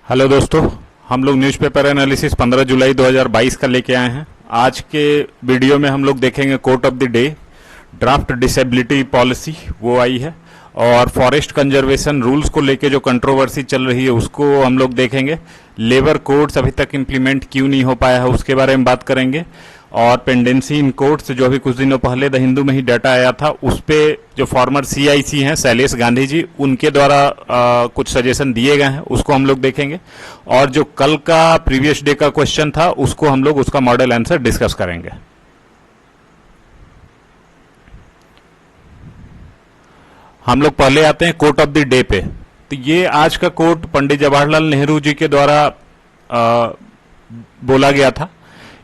Hello दोस्तों, हम लोग न्यूज़पेपर एनालिसिस 15 जुलाई 2022 का लेके आए हैं। आज के वीडियो में हम लोग देखेंगे quote of the day, draft disability policy वो आई है, और फॉरेस्ट कंजर्वेशन रूल्स को लेके जो कंट्रोवर्सी चल रही है उसको हम लोग देखेंगे। लेबर कोड्स अभी तक इम्प्लीमेंट क्यों नहीं हो पाया है उसके बारे में बात करेंगे, और पेंडेंसी इन कोर्ट्स जो अभी कुछ दिनों पहले द हिंदू में ही डाटा आया था उस पे जो फॉर्मर सीआईसी हैं शैलेश गांधी जी, उनके द्वारा कुछ सजेशन दिए गए हैं उसको हम लोग देखेंगे, और जो कल का प्रीवियस डे का क्वेश्चन था उसको हम लोग उसका मॉडल आंसर डिस्कस करेंगे। हम लोग पहले आते हैं कोट ऑफ द डे पे। तो ये आज का कोट पंडित जवाहरलाल नेहरू जी के द्वारा बोला गया था।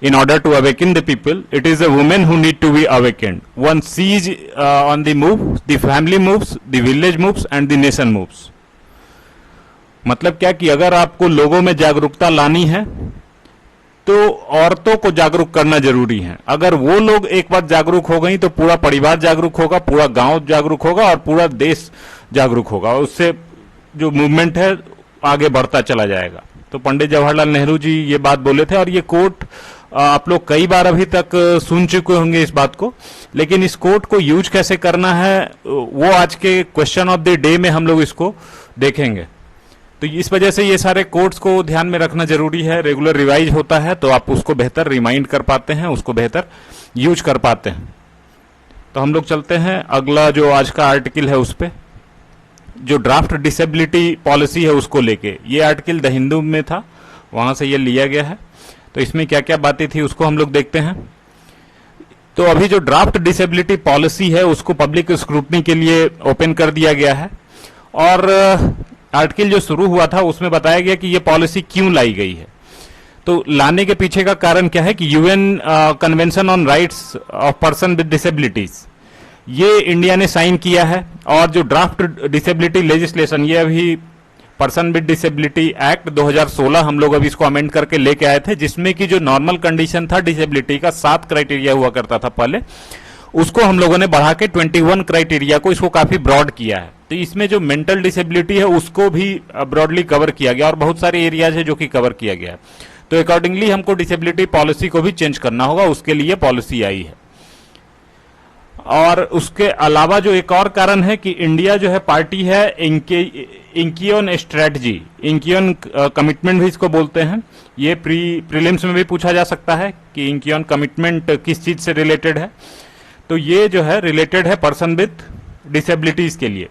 In order to awaken the people, it is the women who need to be awakened. One sees on the move, the family moves, the village moves and the nation moves. मतलब क्या कि अगर आपको लोगों में जागरूकता लानी है तो औरतों को जागरूक करना जरूरी है। अगर वो लोग एक बार जागरूक हो गई तो पूरा परिवार जागरूक होगा, पूरा गांव जागरूक होगा और पूरा देश जागरूक होगा। उससे जो मूवमेंट है आगे बढ़ता चला जाएगा। तो पंडित जवाहरलाल नेहरू जी ये बात बोले थे, और ये कोट आप लोग कई बार अभी तक सुन चुके होंगे इस बात को, लेकिन इस कोट को यूज कैसे करना है वो आज के क्वेश्चन ऑफ द डे में हम लोग इसको देखेंगे। तो इस वजह से ये सारे कोट्स को ध्यान में रखना जरूरी है। रेगुलर रिवाइज होता है तो आप उसको बेहतर रिमाइंड कर पाते हैं, उसको बेहतर यूज कर पाते हैं। तो हम लोग चलते हैं अगला जो आज का आर्टिकल है उस पर, जो ड्राफ्ट डिसेबिलिटी पॉलिसी है उसको लेके। ये आर्टिकल द हिंदू में था, वहां से ये लिया गया है। तो इसमें क्या क्या बातें थी उसको हम लोग देखते हैं। तो अभी जो ड्राफ्ट डिसेबिलिटी पॉलिसी है उसको पब्लिक स्क्रूटनी के लिए ओपन कर दिया गया है, और आर्टिकल जो शुरू हुआ था उसमें बताया गया कि ये पॉलिसी क्यों लाई गई है। तो लाने के पीछे का कारण क्या है कि UN convention on rights of person with disabilities, ये इंडिया ने साइन किया है, और जो ड्राफ्ट डिसेबिलिटी लेजिस्लेशन ये अभी पर्सन विद डिसेबिलिटी एक्ट 2016 हम लोग अभी इसको अमेंड करके लेके आए थे, जिसमें कि जो नॉर्मल कंडीशन था डिसेबिलिटी का 7 क्राइटेरिया हुआ करता था पहले, उसको हम लोगों ने बढ़ा के 21 क्राइटेरिया को इसको काफी ब्रॉड किया है। तो इसमें जो मेंटल डिसेबिलिटी है उसको भी ब्रॉडली कवर किया गया, और बहुत सारे एरियाज है जो कि कवर किया गया है। तो अकॉर्डिंगली हमको डिसेबिलिटी पॉलिसी को भी चेंज करना होगा, उसके लिए पॉलिसी आई है। और उसके अलावा जो एक और कारण है कि इंडिया जो है पार्टी है इंकियोन स्ट्रेटजी, इंकियोन कमिटमेंट भी इसको बोलते हैं। ये प्रीलिम्स में भी पूछा जा सकता है कि इंकियोन कमिटमेंट किस चीज से रिलेटेड है। तो ये जो है रिलेटेड है पर्सन विद डिसेबिलिटीज के लिए।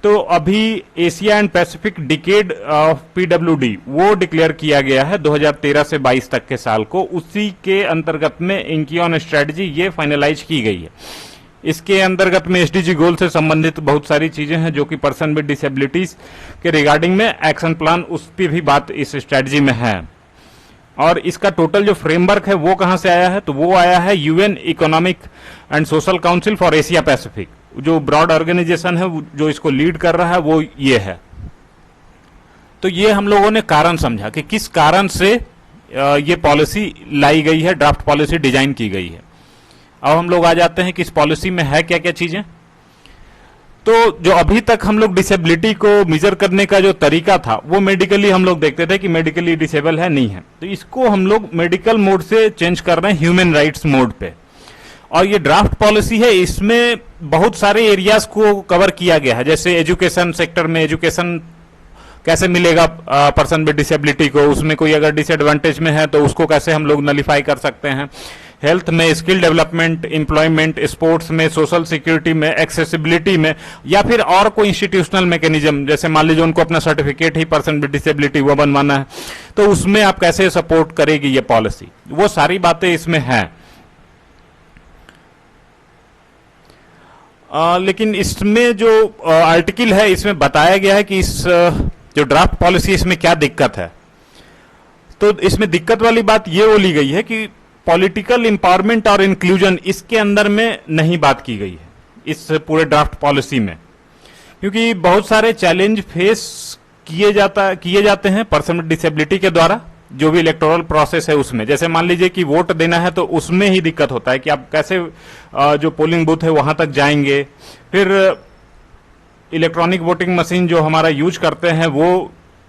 तो अभी Asia and Pacific decade of PWD वो डिक्लेयर किया गया है 2013 से 22 तक के साल को, उसी के अंतर्गत में इंकियोन स्ट्रेटजी ये फाइनलाइज की गई है। इसके अंतर्गत में एसडीजी गोल से संबंधित बहुत सारी चीजें हैं जो कि पर्सन विद डिसेबिलिटीज के रिगार्डिंग में एक्शन प्लान, उस पर भी बात इस स्ट्रेटजी में है। और इसका टोटल जो फ्रेमवर्क है वो कहां से आया है, तो वो आया है UN economic and social council for Asia Pacific. जो ब्रॉड ऑर्गेनाइजेशन है जो इसको लीड कर रहा है वो ये है। तो ये हम लोगों ने कारण समझा कि किस कारण से ये पॉलिसी लाई गई है, ड्राफ्ट पॉलिसी डिजाइन की गई है। अब हम लोग आ जाते हैं कि इस पॉलिसी में है क्या क्या चीजें। तो जो अभी तक हम लोग डिसेबिलिटी को मेजर करने का जो तरीका था वो मेडिकली हम लोग देखते थे कि मेडिकली डिसेबल है नहीं है, तो इसको हम लोग मेडिकल मोड से चेंज कर रहे हैं ह्यूमन राइट्स मोड पे। और ये ड्राफ्ट पॉलिसी है, इसमें बहुत सारे एरियाज को कवर किया गया है। जैसे एजुकेशन सेक्टर में एजुकेशन कैसे मिलेगा पर्सन विद डिसेबिलिटी को, उसमें कोई अगर डिसएडवांटेज में है तो उसको कैसे हम लोग नलीफाई कर सकते हैं। हेल्थ में, स्किल डेवलपमेंट, एम्प्लॉयमेंट, स्पोर्ट्स में, सोशल सिक्योरिटी में, एक्सेसिबिलिटी में, या फिर और कोई इंस्टीट्यूशनल मैकेनिज्म, जैसे मान लीजिए उनको अपना certificate he person with disability वो बनवाना है, तो उसमें आप कैसे सपोर्ट करेगी ये पॉलिसी, वो सारी बातें इसमें हैं। लेकिन इसमें जो आर्टिकल है इसमें बताया गया है कि इस जो ड्राफ्ट पॉलिसी इसमें क्या दिक्कत है। तो इसमें दिक्कत वाली बात ये बोली गई है कि पॉलिटिकल एम्पावरमेंट और इंक्लूजन इसके अंदर में नहीं बात की गई है इस पूरे ड्राफ्ट पॉलिसी में, क्योंकि बहुत सारे चैलेंज फेस किए जाते हैं पर्सन विद डिसेबिलिटी के द्वारा। जो भी इलेक्टोरल प्रोसेस है उसमें, जैसे मान लीजिए कि वोट देना है तो उसमें ही दिक्कत होता है कि आप कैसे जो पोलिंग बूथ है वहां तक जाएंगे। फिर इलेक्ट्रॉनिक वोटिंग मशीन जो हमारा यूज करते हैं वो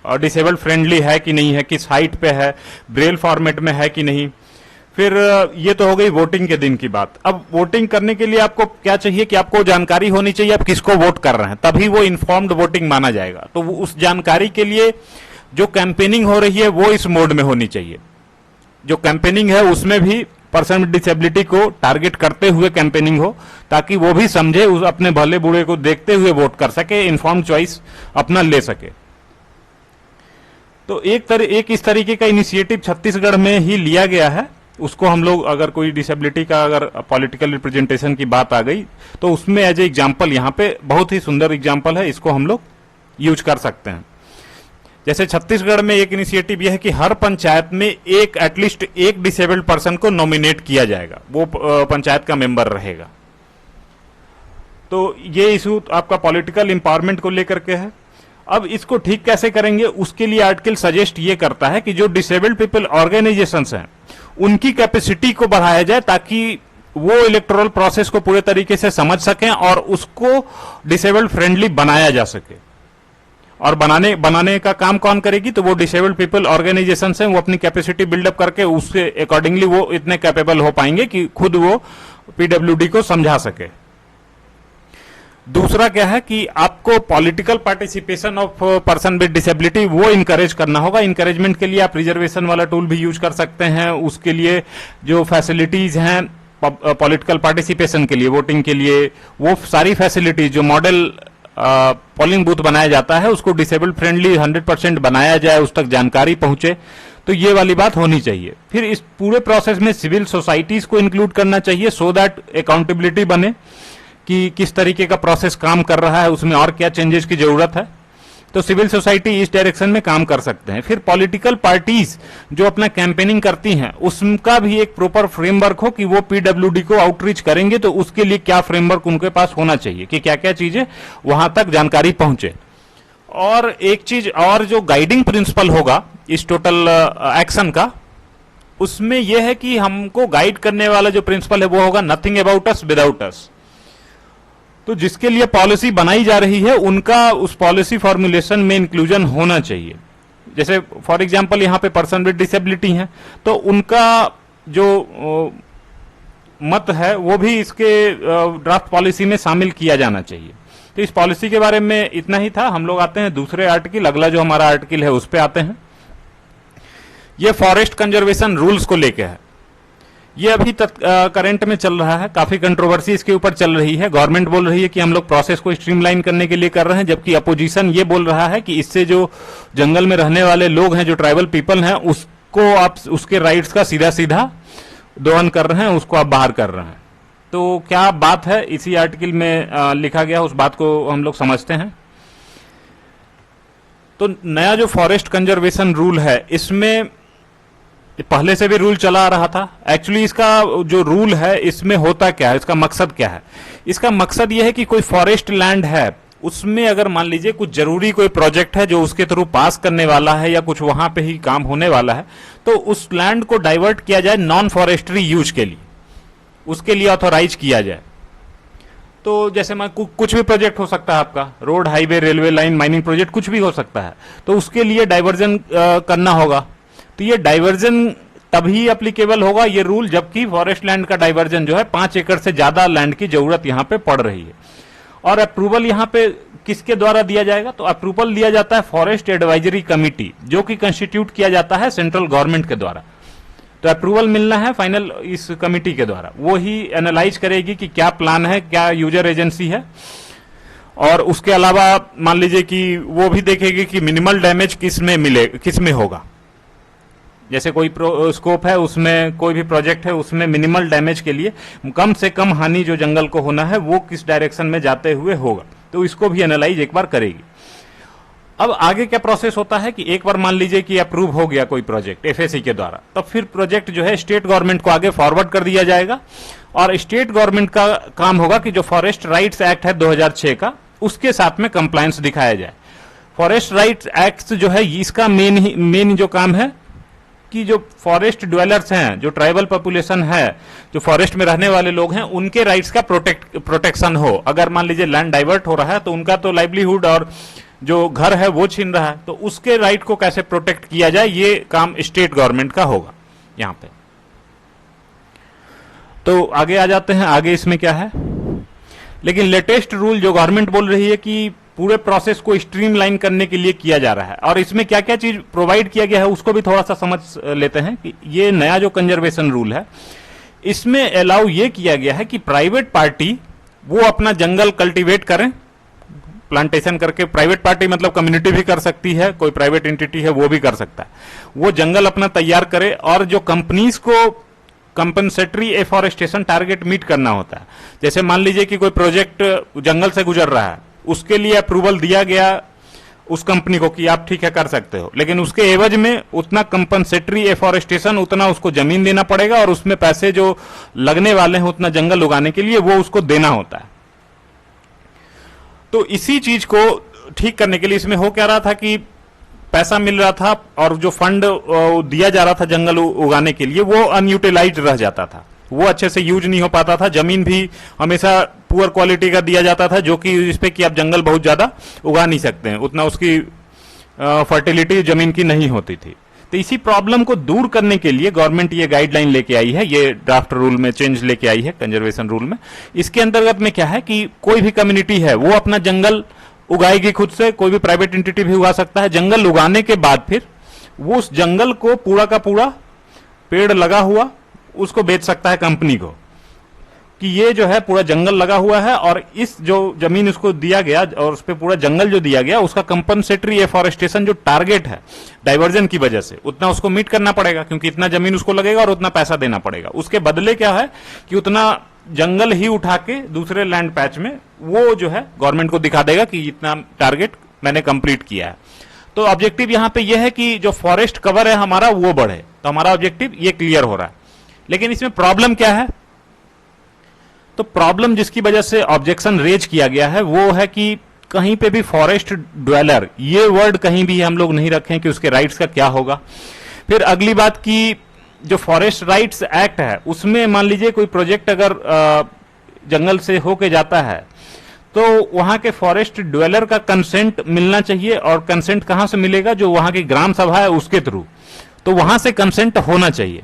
डिसेबल फ्रेंडली है कि नहीं है, किस हाइट पे है, ब्रेल फॉर्मेट में है कि नहीं। फिर ये तो हो गई वोटिंग के दिन की बात। अब वोटिंग करने के लिए आपको क्या चाहिए कि आपको जानकारी होनी चाहिए आप किसको वोट कर रहे हैं, तभी वो इन्फॉर्म्ड वोटिंग माना जाएगा। तो उस जानकारी के लिए जो कैंपेनिंग हो रही है वो इस मोड में होनी चाहिए। जो कैंपेनिंग है उसमें भी पर्सन विद डिसेबिलिटी को टारगेट करते हुए कैंपेनिंग हो, ताकि वो भी समझे, उस अपने भले बूढ़े को देखते हुए वोट कर सके, इन्फॉर्म चॉइस अपना ले सके। तो एक इस तरीके का इनिशिएटिव छत्तीसगढ़ में ही लिया गया है। उसको हम लोग, अगर कोई डिसेबिलिटी का अगर पॉलिटिकल रिप्रेजेंटेशन की बात आ गई तो उसमें एज ए एग्जाम्पल, यहाँ पे बहुत ही सुंदर एग्जाम्पल है, इसको हम लोग यूज कर सकते हैं। जैसे छत्तीसगढ़ में एक इनिशिएटिव यह है कि हर पंचायत में एटलीस्ट एक डिसेबल्ड पर्सन को नॉमिनेट किया जाएगा, वो पंचायत का मेंबर रहेगा। तो ये इशू आपका पॉलिटिकल एम्पावरमेंट को लेकर के है। अब इसको ठीक कैसे करेंगे, उसके लिए आर्टिकल सजेस्ट ये करता है कि जो डिसेबल्ड पीपल ऑर्गेनाइजेशंस हैं उनकी कैपेसिटी को बढ़ाया जाए, ताकि वो इलेक्टोरल प्रोसेस को पूरे तरीके से समझ सकें और उसको डिसेबल्ड फ्रेंडली बनाया जा सके। और बनाने का काम कौन करेगी, तो वो डिसेबल्ड पीपल ऑर्गेनाइजेशंस हैं, वो अपनी कैपेसिटी बिल्डअप करके उसके अकॉर्डिंगली वो इतने कैपेबल हो पाएंगे कि खुद वो पीडब्ल्यूडी को समझा सके। दूसरा क्या है कि आपको political participation of person with disability वो इंकरेज करना होगा। इंकरेजमेंट के लिए आप रिजर्वेशन वाला टूल भी यूज कर सकते हैं। उसके लिए जो फैसिलिटीज हैं पॉलिटिकल पार्टिसिपेशन के लिए, वोटिंग के लिए, वो सारी फैसिलिटीज जो मॉडल पोलिंग बूथ बनाया जाता है उसको डिसेबल्ड फ्रेंडली 100% बनाया जाए, उस तक जानकारी पहुंचे। तो ये वाली बात होनी चाहिए। फिर इस पूरे प्रोसेस में सिविल सोसाइटीज को इंक्लूड करना चाहिए, सो दैट अकाउंटेबिलिटी बने कि किस तरीके का प्रोसेस काम कर रहा है, उसमें और क्या चेंजेस की जरूरत है। तो सिविल सोसाइटी इस डायरेक्शन में काम कर सकते हैं। फिर पॉलिटिकल पार्टीज जो अपना कैंपेनिंग करती हैं उसका भी एक प्रॉपर फ्रेमवर्क हो कि वो पीडब्ल्यूडी को आउटरीच करेंगे, तो उसके लिए क्या फ्रेमवर्क उनके पास होना चाहिए कि क्या क्या चीजें वहां तक जानकारी पहुंचे। और एक चीज और जो गाइडिंग प्रिंसिपल होगा इस टोटल एक्शन का, उसमें यह है कि हमको गाइड करने वाला जो प्रिंसिपल है वो होगा नथिंग अबाउट अस विदाउट अस। तो जिसके लिए पॉलिसी बनाई जा रही है उनका उस पॉलिसी फॉर्मुलेशन में इंक्लूजन होना चाहिए। जैसे फॉर एग्जांपल यहाँ पे पर्सन विद डिसेबिलिटी है, तो उनका जो मत है वो भी इसके ड्राफ्ट पॉलिसी में शामिल किया जाना चाहिए। तो इस पॉलिसी के बारे में इतना ही था। हम लोग आते हैं दूसरे आर्टिकल, अगला जो हमारा आर्टिकल है उस पे आते हैं। ये फॉरेस्ट कंजर्वेशन रूल्स को लेके है। ये अभी करंट में चल रहा है, काफी कंट्रोवर्सी इसके ऊपर चल रही है। गवर्नमेंट बोल रही है कि हम लोग प्रोसेस को स्ट्रीमलाइन करने के लिए कर रहे हैं, जबकि अपोजिशन ये बोल रहा है कि इससे जो जंगल में रहने वाले लोग हैं, जो ट्राइबल पीपल हैं, उसको आप उसके राइट्स का सीधा सीधा दोहन कर रहे हैं, उसको आप बाहर कर रहे हैं। तो क्या बात है इसी आर्टिकल में लिखा गया, उस बात को हम लोग समझते हैं। तो नया जो फॉरेस्ट कंजर्वेशन रूल है, इसमें पहले से भी रूल चला आ रहा था। एक्चुअली इसका जो रूल है इसमें होता क्या है, इसका मकसद क्या है? इसका मकसद यह है कि कोई फॉरेस्ट लैंड है, उसमें अगर मान लीजिए कुछ जरूरी कोई प्रोजेक्ट है जो उसके थ्रू पास करने वाला है या कुछ वहां पे ही काम होने वाला है, तो उस लैंड को डाइवर्ट किया जाए नॉन फॉरेस्ट्री यूज के लिए, उसके लिए ऑथोराइज किया जाए। तो जैसे कुछ भी प्रोजेक्ट हो सकता है आपका, road, highway, railway line, mining project, कुछ भी हो सकता है, तो उसके लिए डाइवर्जन करना होगा। तो ये डाइवर्जन तभी एप्लीकेबल होगा ये रूल जबकि फॉरेस्ट लैंड का डाइवर्जन जो है 5 एकड़ से ज्यादा लैंड की जरूरत यहां पे पड़ रही है। और अप्रूवल यहां पे किसके द्वारा दिया जाएगा? तो अप्रूवल दिया जाता है फॉरेस्ट एडवाइजरी कमिटी, जो कि कंस्टिट्यूट किया जाता है सेंट्रल गवर्नमेंट के द्वारा। तो अप्रूवल मिलना है फाइनल इस कमिटी के द्वारा, वो ही एनालाइज करेगी कि क्या प्लान है, क्या यूजर एजेंसी है, और उसके अलावा मान लीजिए कि वो भी देखेगी कि मिनिमल डैमेज किसमें होगा। जैसे कोई स्कोप है, उसमें कोई भी प्रोजेक्ट है, उसमें मिनिमल डैमेज के लिए कम से कम हानि जो जंगल को होना है वो किस डायरेक्शन में जाते हुए होगा, तो इसको भी एनालाइज एक बार करेगी। अब आगे क्या प्रोसेस होता है कि एक बार मान लीजिए कि अप्रूव हो गया कोई प्रोजेक्ट एफएसी के द्वारा, तब फिर प्रोजेक्ट जो है स्टेट गवर्नमेंट को आगे फॉरवर्ड कर दिया जाएगा, और स्टेट गवर्नमेंट का काम होगा कि जो फॉरेस्ट राइट्स एक्ट है 2006 का, उसके साथ में कंप्लायंस दिखाया जाए। फॉरेस्ट राइट्स एक्ट जो है इसका मेन जो काम है कि जो फॉरेस्ट ड्वेलर्स हैं, जो ट्राइबल पॉपुलेशन है, जो फॉरेस्ट में रहने वाले लोग हैं, उनके राइट्स का प्रोटेक्शन हो। अगर मान लीजिए लैंड डाइवर्ट हो रहा है तो उनका तो लाइवलीहुड और जो घर है वो छीन रहा है, तो उसके राइट को कैसे प्रोटेक्ट किया जाए, ये काम स्टेट गवर्नमेंट का होगा यहां पे। तो आगे आ जाते हैं, आगे इसमें क्या है। लेकिन लेटेस्ट रूल जो गवर्नमेंट बोल रही है कि पूरे प्रोसेस को स्ट्रीमलाइन करने के लिए किया जा रहा है, और इसमें क्या क्या चीज प्रोवाइड किया गया है उसको भी थोड़ा सा समझ लेते हैं कि ये नया जो कंजर्वेशन रूल है इसमें अलाउ ये किया गया है कि प्राइवेट पार्टी वो अपना जंगल कल्टीवेट करें, प्लांटेशन करके। प्राइवेट पार्टी मतलब कम्युनिटी भी कर सकती है, कोई प्राइवेट एंटिटी है वो भी कर सकता है, वो जंगल अपना तैयार करे, और जो कंपनीज को कंपनसेटरी एफॉरेस्टेशन टारगेट मीट करना होता है। जैसे मान लीजिए कि कोई प्रोजेक्ट जंगल से गुजर रहा है, उसके लिए अप्रूवल दिया गया उस कंपनी को कि आप ठीक है कर सकते हो, लेकिन उसके एवज में उतना कंपनसेटरी एफॉरेस्टेशन, उतना उसको जमीन देना पड़ेगा, और उसमें पैसे जो लगने वाले हैं उतना जंगल उगाने के लिए वो उसको देना होता है। तो इसी चीज को ठीक करने के लिए इसमें हो क्या रहा था कि पैसा मिल रहा था और जो फंड दिया जा रहा था जंगल उगाने के लिए वो अनयूटिलाइज्ड रह जाता था, वो अच्छे से यूज नहीं हो पाता था। जमीन भी हमेशा पुअर क्वालिटी का दिया जाता था, जो कि इस पे कि आप जंगल बहुत ज्यादा उगा नहीं सकते हैं, उतना उसकी फर्टिलिटी जमीन की नहीं होती थी। तो इसी प्रॉब्लम को दूर करने के लिए गवर्नमेंट ये गाइडलाइन लेके आई है, ये ड्राफ्ट रूल में चेंज लेके आई है कंजर्वेशन रूल में। इसके अंतर्गत में क्या है कि कोई भी कम्युनिटी है वो अपना जंगल उगाएगी खुद से, कोई भी प्राइवेट एंटिटी भी उगा सकता है। जंगल उगाने के बाद फिर वो उस जंगल को पूरा का पूरा पेड़ लगा हुआ उसको बेच सकता है कंपनी को, कि ये जो है पूरा जंगल लगा हुआ है और इस जो जमीन उसको दिया गया और उस पर पूरा जंगल जो दिया गया उसका कंपनसेटरी एफॉरेस्टेशन जो टारगेट है डाइवर्जन की वजह से उतना उसको मीट करना पड़ेगा, क्योंकि इतना जमीन उसको लगेगा और उतना पैसा देना पड़ेगा। उसके बदले क्या है कि उतना जंगल ही उठा के दूसरे लैंड पैच में वो जो है गवर्नमेंट को दिखा देगा कि इतना टारगेट मैंने कंप्लीट किया है। तो ऑब्जेक्टिव यहां पे ये है कि जो फॉरेस्ट कवर है हमारा वो बढ़े, तो हमारा ऑब्जेक्टिव ये क्लियर हो रहा है। लेकिन इसमें प्रॉब्लम क्या है, तो प्रॉब्लम जिसकी वजह से ऑब्जेक्शन रेज किया गया है वो है कि कहीं पे भी फॉरेस्ट ड्वेलर ये वर्ड कहीं भी हम लोग नहीं रखें कि उसके राइट्स का क्या होगा। फिर अगली बात की जो फॉरेस्ट राइट्स एक्ट है उसमें मान लीजिए कोई प्रोजेक्ट अगर जंगल से होके जाता है तो वहां के फॉरेस्ट ड्वेलर का कंसेंट मिलना चाहिए, और कंसेंट कहां से मिलेगा, जो वहां की ग्राम सभा है उसके थ्रू, तो वहां से कंसेंट होना चाहिए।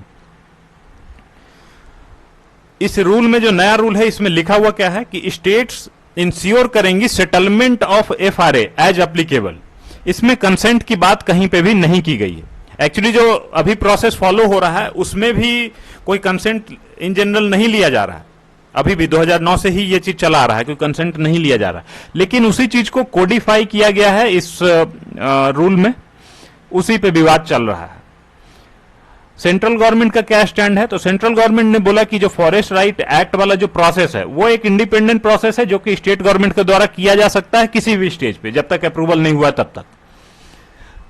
इस रूल में जो नया रूल है इसमें लिखा हुआ क्या है कि स्टेट्स इंश्योर करेंगी settlement of FRA as applicable. इसमें कंसेंट की बात कहीं पे भी नहीं की गई है। एक्चुअली जो अभी प्रोसेस फॉलो हो रहा है उसमें भी कोई कंसेंट इन जनरल नहीं लिया जा रहा है, अभी भी 2009 से ही ये चीज चला आ रहा है, कोई कंसेंट नहीं लिया जा रहा है। लेकिन उसी चीज को कोडिफाई किया गया है इस रूल में, उसी पे विवाद चल रहा है। सेंट्रल गवर्नमेंट का क्या स्टैंड है, तो सेंट्रल गवर्नमेंट ने बोला कि जो फॉरेस्ट राइट एक्ट वाला जो प्रोसेस है वो एक इंडिपेंडेंट प्रोसेस है जो कि स्टेट गवर्नमेंट के द्वारा किया जा सकता है किसी भी स्टेज पे, जब तक अप्रूवल नहीं हुआ तब तक।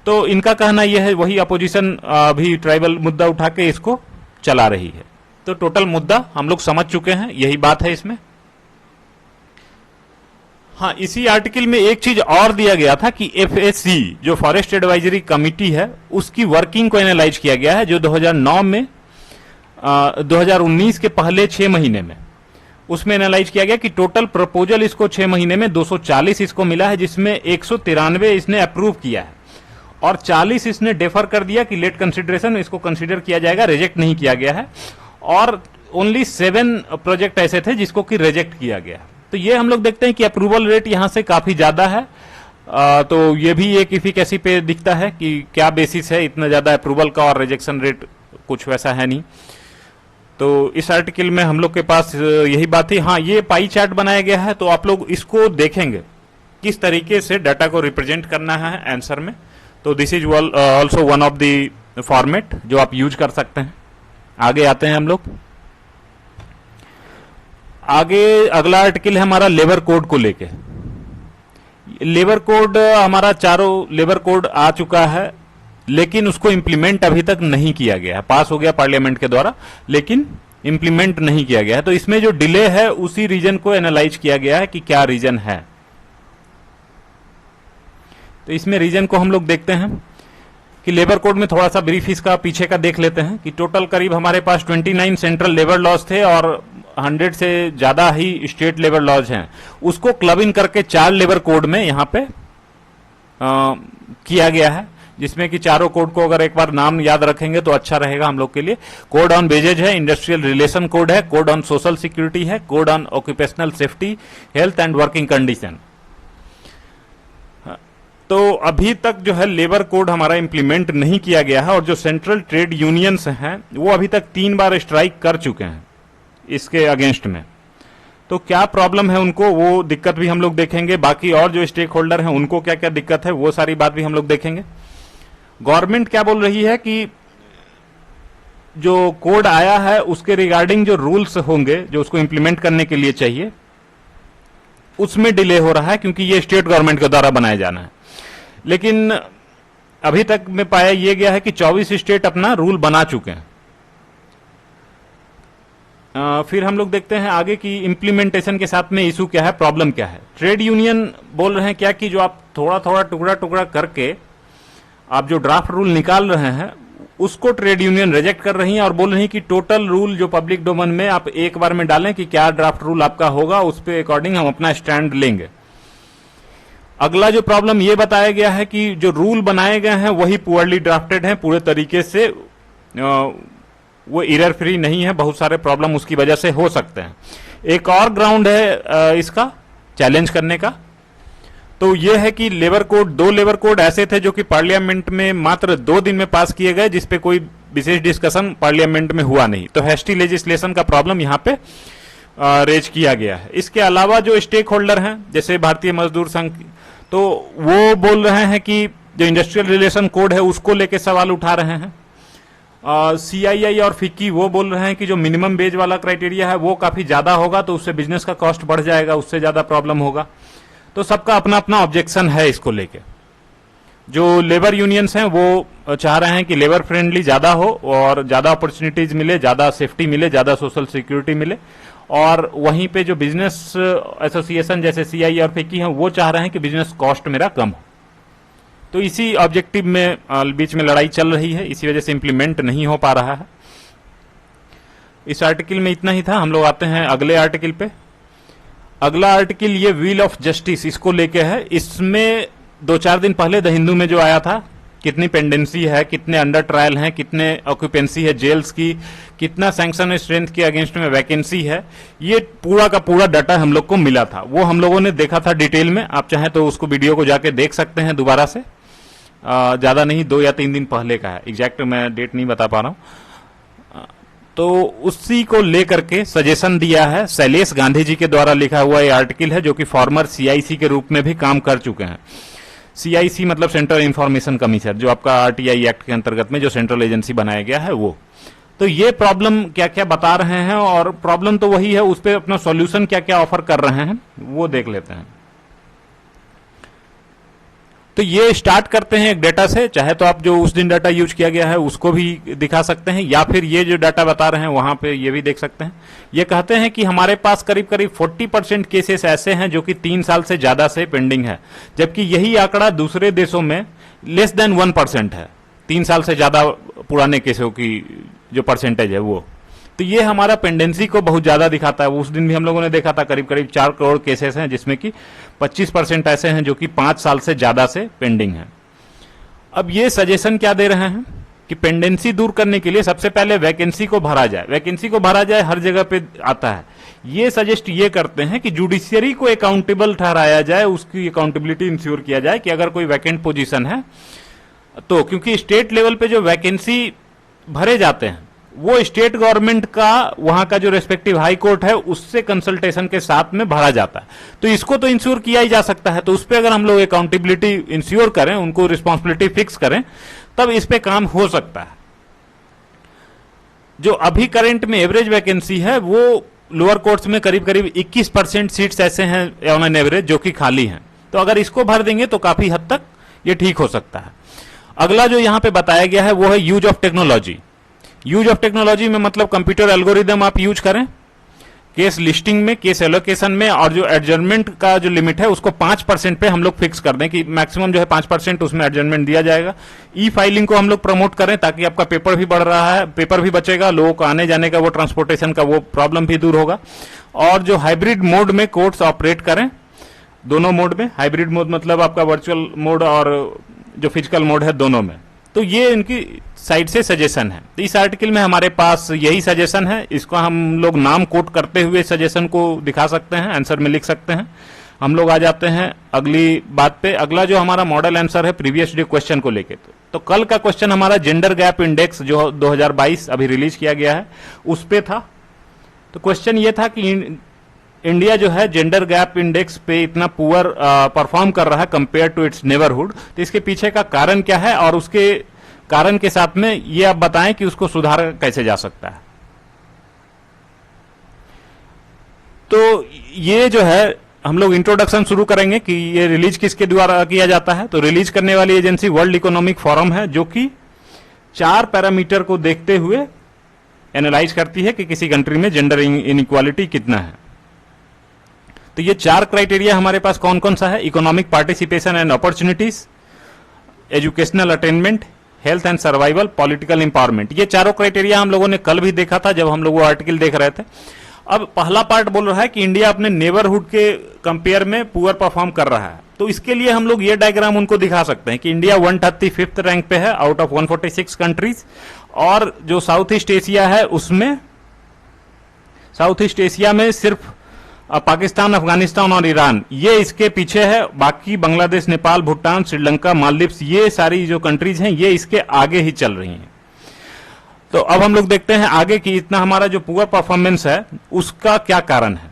तो इनका कहना यह है, वही अपोजिशन अभी ट्राइबल मुद्दा उठा के इसको चला रही है। तो टोटल मुद्दा हम लोग समझ चुके हैं, यही बात है इसमें। हाँ, इसी आर्टिकल में एक चीज और दिया गया था कि एफएससी जो फॉरेस्ट एडवाइजरी कमिटी है उसकी वर्किंग को एनालाइज किया गया है, जो 2009 में 2019 के पहले 6 महीने में उसमें एनालाइज किया गया कि टोटल प्रपोजल इसको 6 महीने में 240 इसको मिला है, जिसमें 193 इसने अप्रूव किया है और 40 इसने डेफर कर दिया कि लेट कंसिडरेशन, इसको कंसिडर किया जाएगा, रिजेक्ट नहीं किया गया है। और ओनली 7 प्रोजेक्ट ऐसे थे जिसको कि रिजेक्ट किया गया। तो ये हम लोग देखते हैं कि अप्रूवल रेट यहां से काफी ज्यादा है। तो ये भी एक इफिकेसी पे दिखता है कि क्या बेसिस है इतना ज्यादा अप्रूवल का, और रिजेक्शन रेट कुछ वैसा है नहीं। तो इस आर्टिकल में हम लोग के पास यही बात थी। हाँ, ये पाई चार्ट बनाया गया है, तो आप लोग इसको देखेंगे किस तरीके से डाटा को रिप्रेजेंट करना है आंसर में। तो this is also one of the format जो आप यूज कर सकते हैं। आगे आते हैं हम लोग। आगे अगला आर्टिकल है हमारा लेबर कोड को लेके। लेबर कोड हमारा चारों लेबर कोड आ चुका है, लेकिन उसको इंप्लीमेंट अभी तक नहीं किया गया है। पास हो गया पार्लियामेंट के द्वारा, लेकिन इंप्लीमेंट नहीं किया गया है। तो इसमें जो डिले है उसी रीजन को एनालाइज किया गया है कि क्या रीजन है। तो इसमें रीजन को हम लोग देखते हैं कि लेबर कोड में थोड़ा सा ब्रीफ इसका पीछे का देख लेते हैं कि टोटल करीब हमारे पास 29 सेंट्रल लेबर लॉज थे और 100 से ज्यादा ही स्टेट लेबर लॉज हैं। उसको क्लब इन करके 4 लेबर कोड में यहां पे किया गया है, जिसमें कि चारों कोड को अगर एक बार नाम याद रखेंगे तो अच्छा रहेगा हम लोग के लिए। कोड ऑन वेजेज है, इंडस्ट्रियल रिलेशन कोड है, कोड ऑन सोशल सिक्योरिटी है, code on occupational safety, health and working condition. तो अभी तक जो है लेबर कोड हमारा इंप्लीमेंट नहीं किया गया है, और जो सेंट्रल ट्रेड यूनियंस हैं वो अभी तक 3 बार स्ट्राइक कर चुके हैं इसके अगेंस्ट में। तो क्या प्रॉब्लम है उनको, वो दिक्कत भी हम लोग देखेंगे। बाकी और जो स्टेक होल्डर हैं उनको क्या क्या दिक्कत है वो सारी बात भी हम लोग देखेंगे। गवर्नमेंट क्या बोल रही है कि जो कोड आया है उसके रिगार्डिंग जो रूल्स होंगे जो उसको इंप्लीमेंट करने के लिए चाहिए, उसमें डिले हो रहा है, क्योंकि ये स्टेट गवर्नमेंट के द्वारा बनाया जाना है। लेकिन अभी तक में पाया यह गया है कि 24 स्टेट अपना रूल बना चुके हैं। फिर हम लोग देखते हैं आगे की इंप्लीमेंटेशन के साथ में इशू क्या है, प्रॉब्लम क्या है। ट्रेड यूनियन बोल रहे हैं क्या कि जो आप थोड़ा थोड़ा टुकड़ा टुकड़ा करके आप जो ड्राफ्ट रूल निकाल रहे हैं उसको ट्रेड यूनियन रिजेक्ट कर रही हैं, और बोल रही हैं कि टोटल रूल जो पब्लिक डोमेन में आप एक बार में डालें कि क्या ड्राफ्ट रूल आपका होगा, उस पे अकॉर्डिंग हम अपना स्टैंड लेंगे। अगला जो प्रॉब्लम ये बताया गया है कि जो रूल बनाए गए हैं वही पुअरली ड्राफ्टेड हैं, पूरे तरीके से वो एरर फ्री नहीं है, बहुत सारे प्रॉब्लम उसकी वजह से हो सकते हैं। एक और ग्राउंड है इसका चैलेंज करने का, तो यह है कि लेबर कोड, 2 लेबर कोड ऐसे थे जो कि पार्लियामेंट में मात्र 2 दिन में पास किए गए, जिसपे कोई विशेष डिस्कशन पार्लियामेंट में हुआ नहीं। तो हेस्टी लेजिस्लेशन का प्रॉब्लम यहाँ पे रेज किया गया है। इसके अलावा जो स्टेक होल्डर हैं जैसे भारतीय मजदूर संघ, तो वो बोल रहे हैं कि जो इंडस्ट्रियल रिलेशन कोड है उसको लेके सवाल उठा रहे हैं। CII और फिक्की वो बोल रहे हैं कि जो मिनिमम वेज वाला क्राइटेरिया है वो काफी ज्यादा होगा, तो उससे बिजनेस का कॉस्ट बढ़ जाएगा, उससे ज्यादा प्रॉब्लम होगा। तो सबका अपना अपना ऑब्जेक्शन है इसको लेके। जो लेबर यूनियंस हैं वो चाह रहे हैं कि लेबर फ्रेंडली ज्यादा हो और ज्यादा अपॉर्चुनिटीज मिले, ज्यादा सेफ्टी मिले, ज्यादा सोशल सिक्योरिटी मिले, और वहीं पे जो बिजनेस एसोसिएशन जैसे CII और फिक्की हैं वो चाह रहे हैं कि बिजनेस कॉस्ट मेरा कम हो। तो इसी ऑब्जेक्टिव में बीच में लड़ाई चल रही है, इसी वजह से इंप्लीमेंट नहीं हो पा रहा है। इस आर्टिकल में इतना ही था। हम लोग आते हैं अगले आर्टिकल पे। अगला आर्टिकल ये व्हील ऑफ जस्टिस, इसको लेके है। इसमें 2-4 दिन पहले द हिंदू में जो आया था, कितनी पेंडेंसी है, कितने अंडर ट्रायल हैं, कितने ऑक्यूपेंसी है जेल्स की, कितना सैंक्शन स्ट्रेंथ के अगेंस्ट में वैकेंसी है, ये पूरा का पूरा डाटा हम लोग को मिला था। वो हम लोगों ने देखा था डिटेल में। आप चाहें तो उसको वीडियो को जाके देख सकते हैं दोबारा से। ज्यादा नहीं, 2 या 3 दिन पहले का है, एग्जैक्ट मैं डेट नहीं बता पा रहा हूं। तो उसी को लेकर के सजेशन दिया है शैलेश गांधी जी के द्वारा लिखा हुआ ये आर्टिकल है, जो कि फॉर्मर CIC के रूप में भी काम कर चुके हैं। CIC मतलब सेंट्रल इंफॉर्मेशन कमीशन, जो आपका RTI एक्ट के अंतर्गत में जो सेंट्रल एजेंसी बनाया गया है वो। तो ये प्रॉब्लम क्या क्या बता रहे हैं, और प्रॉब्लम तो वही है, उस पर अपना सॉल्यूशन क्या क्या ऑफर कर रहे हैं वो देख लेते हैं। तो ये स्टार्ट करते हैं एक डाटा से। चाहे तो आप जो उस दिन डाटा यूज किया गया है उसको भी दिखा सकते हैं, या फिर ये जो डाटा बता रहे हैं वहां पे ये भी देख सकते हैं। ये कहते हैं कि हमारे पास करीब करीब 40% केसेस ऐसे हैं जो कि 3 साल से ज्यादा से पेंडिंग है, जबकि यही आंकड़ा दूसरे देशों में लेस देन 1% है, 3 साल से ज्यादा पुराने केसों की जो परसेंटेज है वो। तो ये हमारा पेंडेंसी को बहुत ज्यादा दिखाता है। उस दिन भी हम लोगों ने देखा था करीब करीब 4 करोड़ केसेस हैं, जिसमें कि 25% ऐसे हैं जो कि 5 साल से ज्यादा से पेंडिंग हैं। अब ये सजेशन क्या दे रहे हैं कि पेंडेंसी दूर करने के लिए सबसे पहले वैकेंसी को भरा जाए। वैकेंसी को भरा जाए हर जगह पे आता है। ये सजेस्ट ये करते हैं कि जुडिशियरी को अकाउंटेबल ठहराया जाए, उसकी अकाउंटेबिलिटी इंश्योर किया जाए कि अगर कोई वैकेंट पोजीशन है तो, क्योंकि स्टेट लेवल पे जो वैकेंसी भरे जाते हैं वो स्टेट गवर्नमेंट का, वहां का जो रेस्पेक्टिव हाई कोर्ट है उससे कंसल्टेशन के साथ में भरा जाता है। तो इसको तो इंश्योर किया ही जा सकता है। तो उस पर अगर हम लोग अकाउंटेबिलिटी इंश्योर करें, उनको रिस्पॉन्सिबिलिटी फिक्स करें, तब इस पे काम हो सकता है। जो अभी करंट में एवरेज वैकेंसी है वो लोअर कोर्ट्स में करीब करीब 21% सीट्स ऐसे हैं ऑन एन एवरेज जो कि खाली हैं। तो अगर इसको भर देंगे तो काफी हद तक ये ठीक हो सकता है। अगला जो यहां पे बताया गया है वो है use of technology. Use of technology में मतलब कंप्यूटर एल्गोरिदम आप यूज करें केस लिस्टिंग में, केस एलोकेशन में, और जो एडजर्नमेंट का जो लिमिट है उसको 5% पे हम लोग फिक्स कर दें कि मैक्सिमम जो है 5% उसमें एडजर्नमेंट दिया जाएगा। ई फाइलिंग को हम लोग प्रमोट करें ताकि आपका पेपर भी बढ़ रहा है, पेपर भी बचेगा, लोगों को आने जाने का वो ट्रांसपोर्टेशन का वो प्रॉब्लम भी दूर होगा। और जो हाइब्रिड मोड में कोर्ट्स ऑपरेट करें, दोनों मोड में, हाइब्रिड मोड मतलब आपका वर्चुअल मोड और जो फिजिकल मोड है दोनों में। तो ये इनकी साइड से सजेशन है। तो इस आर्टिकल में हमारे पास यही सजेशन है, इसको हम लोग नाम कोट करते हुए सजेशन को दिखा सकते हैं, आंसर में लिख सकते हैं। हम लोग आ जाते हैं अगली बात पे। अगला जो हमारा मॉडल आंसर है प्रीवियस डे क्वेश्चन को लेके, तो कल का क्वेश्चन हमारा जेंडर गैप इंडेक्स जो 2022 अभी रिलीज किया गया है उस पे था। तो क्वेश्चन ये था कि इंडिया जो है जेंडर गैप इंडेक्स पे इतना पुअर परफॉर्म कर रहा है कंपेयर टू इट्स नेबरहुड, तो इसके पीछे का कारण क्या है और उसके कारण के साथ में ये आप बताएं कि उसको सुधारा कैसे जा सकता है। तो ये जो है हम लोग इंट्रोडक्शन शुरू करेंगे कि ये रिलीज किसके द्वारा किया जाता है। तो रिलीज करने वाली एजेंसी वर्ल्ड इकोनॉमिक फोरम है, जो कि 4 पैरामीटर को देखते हुए एनालाइज करती है कि किसी कंट्री में जेंडर इनइक्वालिटी कितना है। तो ये 4 क्राइटेरिया हमारे पास कौन कौन सा है? Economic participation and opportunities, educational attainment, health and survival, political empowerment. ये चारों क्राइटेरिया हम लोगों ने कल भी देखा था जब हम लोग वो आर्टिकल देख रहे थे। अब पहला पार्ट बोल रहा है कि इंडिया अपने नेबरहुड के कंपेयर में पुअर परफॉर्म कर रहा है। तो इसके लिए हम लोग ये डायग्राम उनको दिखा सकते हैं कि इंडिया 135th रैंक पे है आउट ऑफ 146 कंट्रीज, और जो साउथ ईस्ट एशिया है उसमें, साउथ ईस्ट एशिया में सिर्फ पाकिस्तान, अफगानिस्तान और ईरान ये इसके पीछे है। बाकी बांग्लादेश, नेपाल, भूटान, श्रीलंका, मालदीव्स, ये सारी जो कंट्रीज हैं ये इसके आगे ही चल रही हैं। तो अब हम लोग देखते हैं आगे कि इतना हमारा जो पुअर परफॉर्मेंस है उसका क्या कारण है।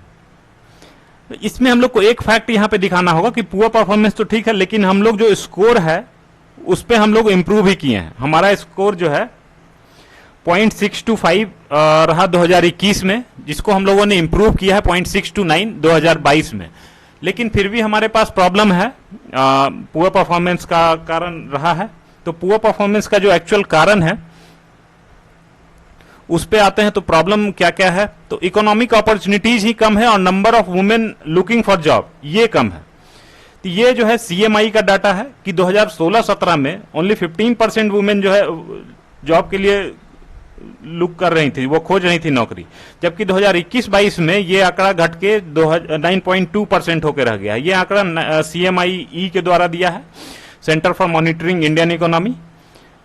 इसमें हम लोग को एक फैक्ट यहां पे दिखाना होगा कि पुअर परफॉर्मेंस तो ठीक है, लेकिन हम लोग जो स्कोर है उस पे हम लोग इंप्रूव ही किए हैं। हमारा स्कोर जो है 0.625 रहा 2021 में, जिसको हम लोगों ने इंप्रूव किया है 0.629 2022 में। लेकिन फिर भी हमारे पास प्रॉब्लम है, पुअर परफॉर्मेंस का कारण रहा है। तो पुअर परफॉर्मेंस का जो एक्चुअल कारण है उस पे आते हैं। तो प्रॉब्लम क्या क्या है? तो इकोनॉमिक अपॉर्चुनिटीज ही कम है और number of women looking for job ये कम है। तो ये जो है सीएमआई का डाटा है कि 2016-17 में ओनली 15% वुमेन जो है जॉब के लिए लुक कर रही थी, वो खोज रही थी नौकरी, जबकि 2021-22 में ये आंकड़ा घट के 9.2% होकर रह गया। ये आंकड़ा सीएमआई के द्वारा दिया है, centre for monitoring Indian economy,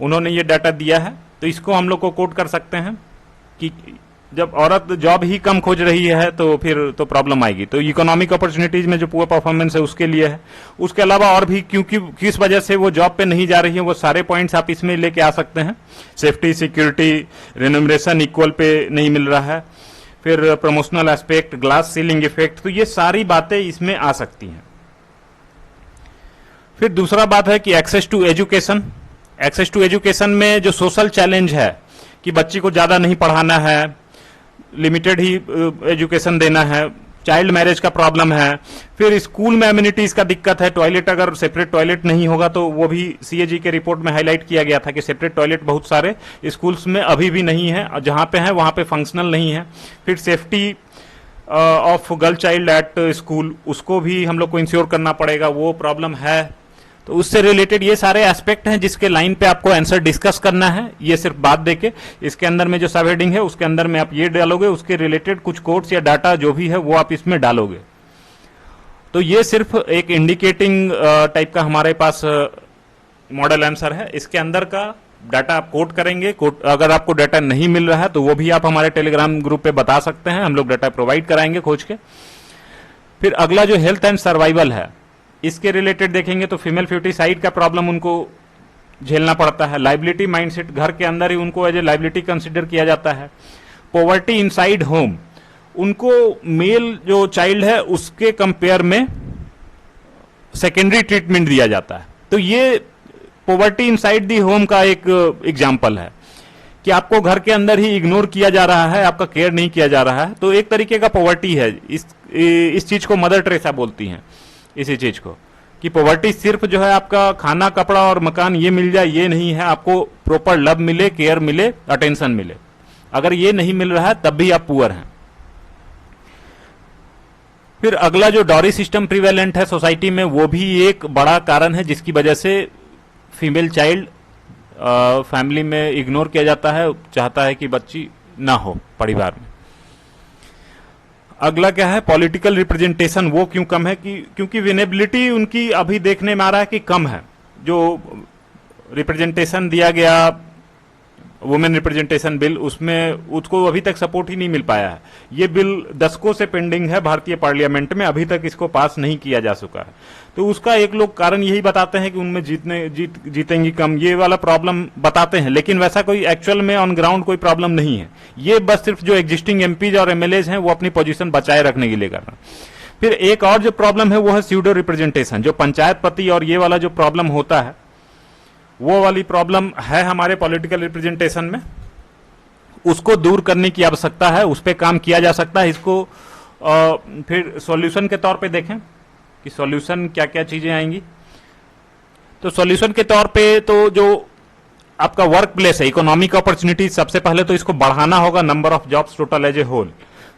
उन्होंने ये डाटा दिया है। तो इसको हम लोग को कोट कर सकते हैं कि जब औरत जॉब ही कम खोज रही है तो फिर तो प्रॉब्लम आएगी। तो इकोनॉमिक अपॉर्चुनिटीज में जो पुअर परफॉर्मेंस है उसके लिए है। उसके अलावा और भी क्योंकि किस वजह से वो जॉब पे नहीं जा रही है वो सारे पॉइंट्स आप इसमें लेके आ सकते हैं। Safety, security, remuneration equal pay नहीं मिल रहा है, फिर promotional aspect, glass ceiling effect, तो ये सारी बातें इसमें आ सकती हैं। फिर दूसरा बात है कि access to education. Access to education में जो सोशल चैलेंज है कि बच्ची को ज्यादा नहीं पढ़ाना है, लिमिटेड ही एजुकेशन देना है, चाइल्ड मैरिज का प्रॉब्लम है, फिर स्कूल में एम्यूनिटीज का दिक्कत है। टॉयलेट, अगर सेपरेट टॉयलेट नहीं होगा तो वो भी सीएजी के रिपोर्ट में हाईलाइट किया गया था कि सेपरेट टॉयलेट बहुत सारे स्कूल्स में अभी भी नहीं है, जहां पे है वहां पे फंक्शनल नहीं है। फिर safety of girl child at school, उसको भी हम लोग को इंश्योर करना पड़ेगा, वो प्रॉब्लम है। तो उससे रिलेटेड ये सारे एस्पेक्ट हैं जिसके लाइन पे आपको आंसर डिस्कस करना है। ये सिर्फ बात देके इसके अंदर में जो सब हेडिंग है उसके अंदर में आप ये डालोगे, उसके रिलेटेड कुछ कोड्स या डाटा जो भी है वो आप इसमें डालोगे। तो ये सिर्फ एक इंडिकेटिंग टाइप का हमारे पास मॉडल आंसर है। इसके अंदर का डाटा आप कोट करेंगे। अगर आपको डाटा नहीं मिल रहा है तो वो भी आप हमारे टेलीग्राम ग्रुप पे बता सकते हैं, हम लोग डाटा प्रोवाइड कराएंगे खोज के। फिर अगला जो हेल्थ एंड सर्वाइवल है इसके रिलेटेड देखेंगे तो फीमेल फ्यूटिसाइड का प्रॉब्लम उनको झेलना पड़ता है। लाइबिलिटी माइंडसेट, घर के अंदर ही उनको एज ए लाइबिलिटी कंसिडर किया जाता है। पॉवर्टी इनसाइड होम, उनको मेल जो चाइल्ड है उसके कंपेयर में सेकेंडरी ट्रीटमेंट दिया जाता है। तो ये पॉवर्टी इनसाइड दी होम का एक एग्जाम्पल है कि आपको घर के अंदर ही इग्नोर किया जा रहा है, आपका केयर नहीं किया जा रहा है। तो एक तरीके का पॉवर्टी है। इस चीज को मदर टेरेसा बोलती हैं, इसी चीज को, कि पॉवर्टी सिर्फ जो है आपका खाना, कपड़ा और मकान ये मिल जाए ये नहीं है, आपको प्रॉपर लव मिले, केयर मिले, अटेंशन मिले। अगर ये नहीं मिल रहा है तब भी आप पुअर हैं। फिर अगला जो डॉरी सिस्टम प्रिवेलेंट है सोसाइटी में, वो भी एक बड़ा कारण है जिसकी वजह से फीमेल चाइल्ड फैमिली में इग्नोर किया जाता है, चाहता है कि बच्ची ना हो परिवार में। अगला क्या है, पॉलिटिकल रिप्रेजेंटेशन वो क्यों कम है, कि क्योंकि विनेबिलिटी उनकी अभी देखने में आ रहा है कि कम है। जो रिप्रेजेंटेशन दिया गया वुमेन रिप्रेजेंटेशन बिल, उसमें उसको अभी तक सपोर्ट ही नहीं मिल पाया है। ये बिल दशकों से पेंडिंग है भारतीय पार्लियामेंट में, अभी तक इसको पास नहीं किया जा सका है। तो उसका एक लोग कारण यही बताते हैं कि उनमें जीतेंगी कम, ये वाला प्रॉब्लम बताते हैं, लेकिन वैसा कोई एक्चुअल में ऑन ग्राउंड कोई प्रॉब्लम नहीं है। ये बस सिर्फ जो एग्जिस्टिंग एमपीज और एमएलएज हैं वो अपनी पोजीशन बचाए रखने के लिए कर रहे हैं। फिर एक और जो प्रॉब्लम है वो है स्यूडो रिप्रेजेंटेशन, जो पंचायत पति और ये वाला जो प्रॉब्लम होता है, वो वाली प्रॉब्लम है हमारे पॉलिटिकल रिप्रेजेंटेशन में। उसको दूर करने की आवश्यकता है, उस पर काम किया जा सकता है। इसको फिर सॉल्यूशन के तौर पे देखें कि सॉल्यूशन क्या क्या चीजें आएंगी। तो सॉल्यूशन के तौर पे तो जो आपका वर्क प्लेस है, इकोनॉमिक अपॉर्चुनिटी, सबसे पहले तो इसको बढ़ाना होगा, number of jobs total as a whole.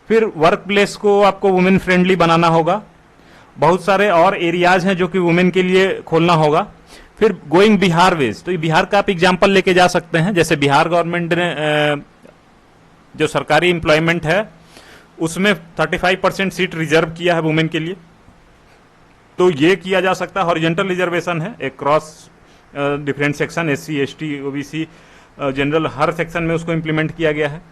फिर वर्क प्लेस को आपको वुमेन फ्रेंडली बनाना होगा। बहुत सारे और एरियाज हैं जो कि वुमेन के लिए खोलना होगा। फिर गोइंग बिहार वेज, तो बिहार का आप एग्जाम्पल लेके जा सकते हैं। जैसे बिहार गवर्नमेंट ने जो सरकारी एम्प्लॉयमेंट है उसमें 35% सीट रिजर्व किया है वुमेन के लिए, तो ये किया जा सकता है। हॉरिजॉन्टल रिजर्वेशन है, एक cross different section, SC ST OBC general, हर सेक्शन में उसको इम्प्लीमेंट किया गया है।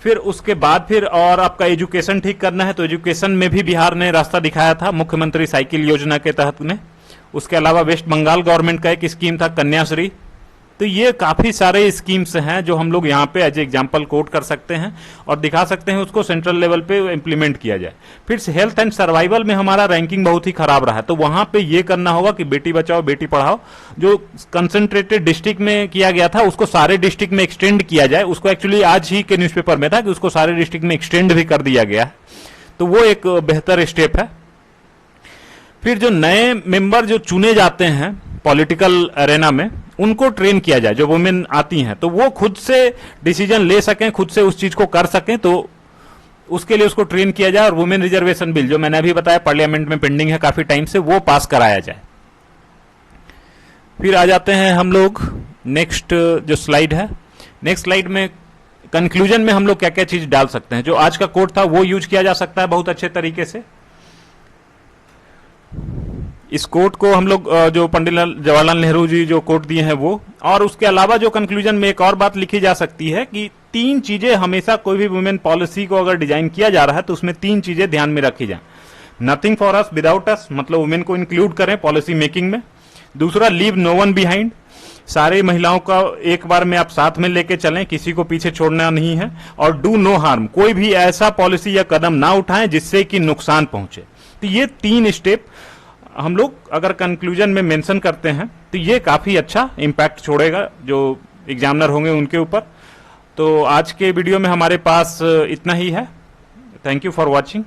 फिर उसके बाद फिर और आपका एजुकेशन ठीक करना है, तो एजुकेशन में भी बिहार ने रास्ता दिखाया था मुख्यमंत्री साइकिल योजना के तहत में। उसके अलावा वेस्ट बंगाल गवर्नमेंट का एक स्कीम था कन्याश्री। तो ये काफी सारे स्कीम्स हैं जो हम लोग यहाँ पे एज एग्जाम्पल कोट कर सकते हैं और दिखा सकते हैं उसको सेंट्रल लेवल पे इम्प्लीमेंट किया जाए। फिर हेल्थ एंड सर्वाइवल में हमारा रैंकिंग बहुत ही खराब रहा है, तो वहां पे ये करना होगा कि बेटी बचाओ बेटी पढ़ाओ जो कंसंट्रेटेड डिस्ट्रिक्ट में किया गया था उसको सारे डिस्ट्रिक्ट में एक्सटेंड किया जाए। उसको एक्चुअली आज ही के न्यूज़पेपर में था कि उसको सारे डिस्ट्रिक्ट में एक्सटेंड भी कर दिया गया है, तो वो एक बेहतर स्टेप है। फिर जो नए मेंबर जो चुने जाते हैं पॉलिटिकल अरेना में, उनको ट्रेन किया जाए, जो वुमेन आती हैं तो वो खुद से डिसीजन ले सकें, खुद से उस चीज को कर सकें, तो उसके लिए उसको ट्रेन किया जाए। और वुमेन रिजर्वेशन बिल जो मैंने अभी बताया पार्लियामेंट में पेंडिंग है काफी टाइम से, वो पास कराया जाए। फिर आ जाते हैं हम लोग नेक्स्ट जो स्लाइड है, नेक्स्ट स्लाइड में कंक्लूजन में हम लोग क्या क्या चीज डाल सकते हैं। जो आज का कोट था वो यूज किया जा सकता है बहुत अच्छे तरीके से। इस कोट को हम लोग जो पंडित जवाहरलाल नेहरू जी जो कोट दिए हैं वो, और उसके अलावा जो कंक्लूजन में एक और बात लिखी जा सकती है कि 3 चीजें हमेशा कोई भी वुमेन पॉलिसी को अगर डिजाइन किया जा रहा है तो उसमें 3 चीजें ध्यान में रखी जाए। नथिंग फॉर अस विदाउट अस, मतलब वुमेन को इंक्लूड करें पॉलिसी मेकिंग में। दूसरा, लीव नो वन बिहाइंड, सारी महिलाओं का एक बार में आप साथ में लेके चलें, किसी को पीछे छोड़ना नहीं है। और डू नो हार्म, कोई भी ऐसा पॉलिसी या कदम ना उठाएं जिससे कि नुकसान पहुंचे। तो ये 3 स्टेप हम लोग अगर कंक्लूजन में मेंशन करते हैं तो ये काफी अच्छा इंपैक्ट छोड़ेगा जो एग्जामिनर होंगे उनके ऊपर। तो आज के वीडियो में हमारे पास इतना ही है। Thank you for watching.